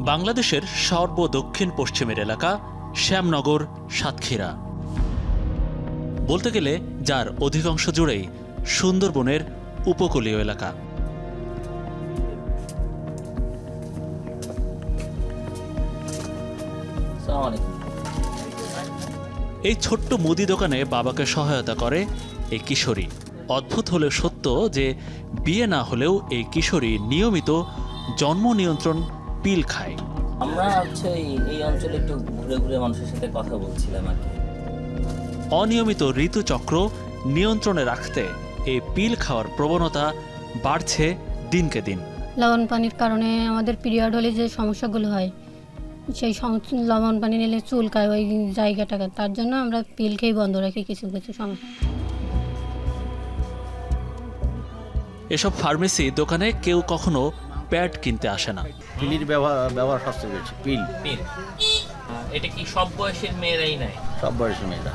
বাংলাদেশের সর্বদক্ষিণ পশ্চিমের এলাকা শ্যামনগর সাতক্ষীরা, বলতে গেলে যার অধিকাংশ জুড়েই সুন্দরবনের উপকূলীয় এলাকা। এই ছোট্ট মুদি দোকানে বাবাকে সহায়তা করে এই কিশোরী। অদ্ভুত হলেও সত্য যে বিয়ে না হলেও এই কিশোরী নিয়মিত জন্ম নিয়ন্ত্রণ পিল খায়। আমরা এই অঞ্চলে একটু ঘুরে ঘুরে মানুষের সাথে কথা বলছিলাম আর কি। অনিয়মিত ঋতুচক্র নিয়ন্ত্রণে রাখতে এই পিল খাওয়ার প্রবণতা বাড়ছে দিনকে দিন। লবণ পানির কারণে আমাদের পিরিয়ড হলে যে সমস্যাগুলো হয়, সেই লবণ পানি নিলে চুলকায় ওই জায়গাটাকে, তার জন্য আমরা পিল খেয়ে বন্ধ রাখি কিছু কিছু সমস্যা। এসব ফার্মেসি দোকানে কেউ কখনো প্যাড কিনতে আসে না। পিলের ব্যবহার সবচেয়ে বেশি। পিল এটা কি সব বয়সের মেয়েরাই নেয়? সব বয়সের মেয়েরা।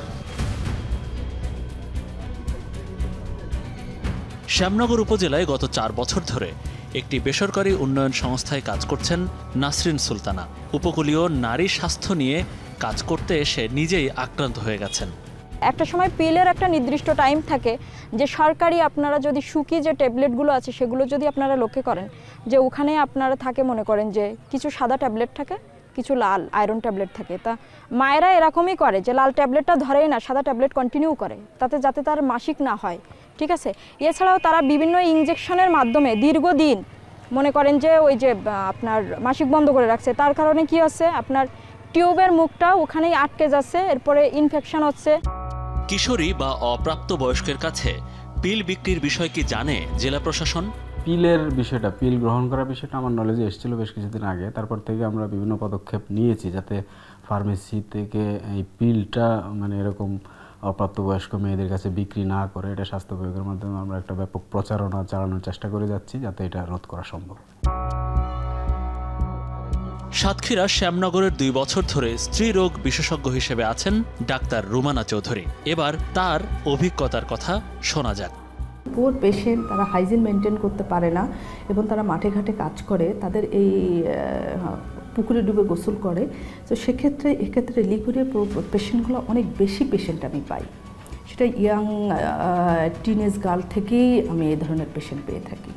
শ্যামনগর উপজেলায় গত 4 বছর ধরে একটি বেসরকারি উন্নয়ন সংস্থায় কাজ করছেন নাসরিন সুলতানা। উপকূলীয় নারী স্বাস্থ্য নিয়ে কাজ করতে এসে নিজেই আক্রান্ত হয়ে গেছেন। একটা সময় পিলের একটা নির্দিষ্ট টাইম থাকে যে সরকারি আপনারা যদি শুকি যে ট্যাবলেটগুলো আছে সেগুলো যদি আপনারা লক্ষ্য করেন যে ওখানে আপনারা থাকে মনে করেন যে কিছু সাদা ট্যাবলেট থাকে, কিছু লাল আয়রন ট্যাবলেট থাকে। তা মায়েরা এরকমই করে যে লাল ট্যাবলেটটা ধরেই না, সাদা ট্যাবলেট কন্টিনিউ করে যাতে তার মাসিক না হয়, ঠিক আছে। এছাড়াও তারা বিভিন্ন ইনজেকশনের মাধ্যমে দীর্ঘদিন মনে করেন যে ওই যে আপনার মাসিক বন্ধ করে রাখছে, তার কারণে কি হচ্ছে আপনার টিউবের মুখটা ওখানেই আটকে যাচ্ছে, এরপরে ইনফেকশন হচ্ছে। কিশোরী বা অপ্রাপ্ত বয়স্কের কাছে পিল বিক্রির বিষয় কি জানে জেলা প্রশাসন? পিলের বিষয়টা, পিল গ্রহণ করার বিষয়টা আমার নলেজে এসেছিল বেশ কিছুদিন আগে। তারপর থেকে আমরা বিভিন্ন পদক্ষেপ নিয়েছি যাতে ফার্মেসি থেকে এই পিলটা মানে এরকম অপ্রাপ্তবয়স্ক মেয়েদের কাছে বিক্রি না করে এটা স্বাস্থ্য বিভাগের মাধ্যমে আমরা একটা ব্যাপক প্রচারণা চালানোর চেষ্টা করে যাচ্ছি যাতে এটা রোধ করা সম্ভব। সাতক্ষীরা শ্যামনগরের 2 বছর ধরে স্ত্রীরোগ বিশেষজ্ঞ হিসেবে আছেন ডাক্তার রুমানা চৌধুরী। এবার তার অভিজ্ঞতার কথা শোনা যাক। পুয়ার পেশেন্ট, তারা হাইজিন মেনটেন করতে পারে না এবং তারা মাঠে ঘাটে কাজ করে, তাদের এই পুকুরে ডুবে গোসল করে। তো এক্ষেত্রে লিকুইডের পেশেন্টগুলো অনেক বেশি পেশেন্ট আমি পাই। সেটা ইয়াং টিনেজ গার্ল থেকেই আমি এই ধরনের পেশেন্ট পেয়ে থাকি।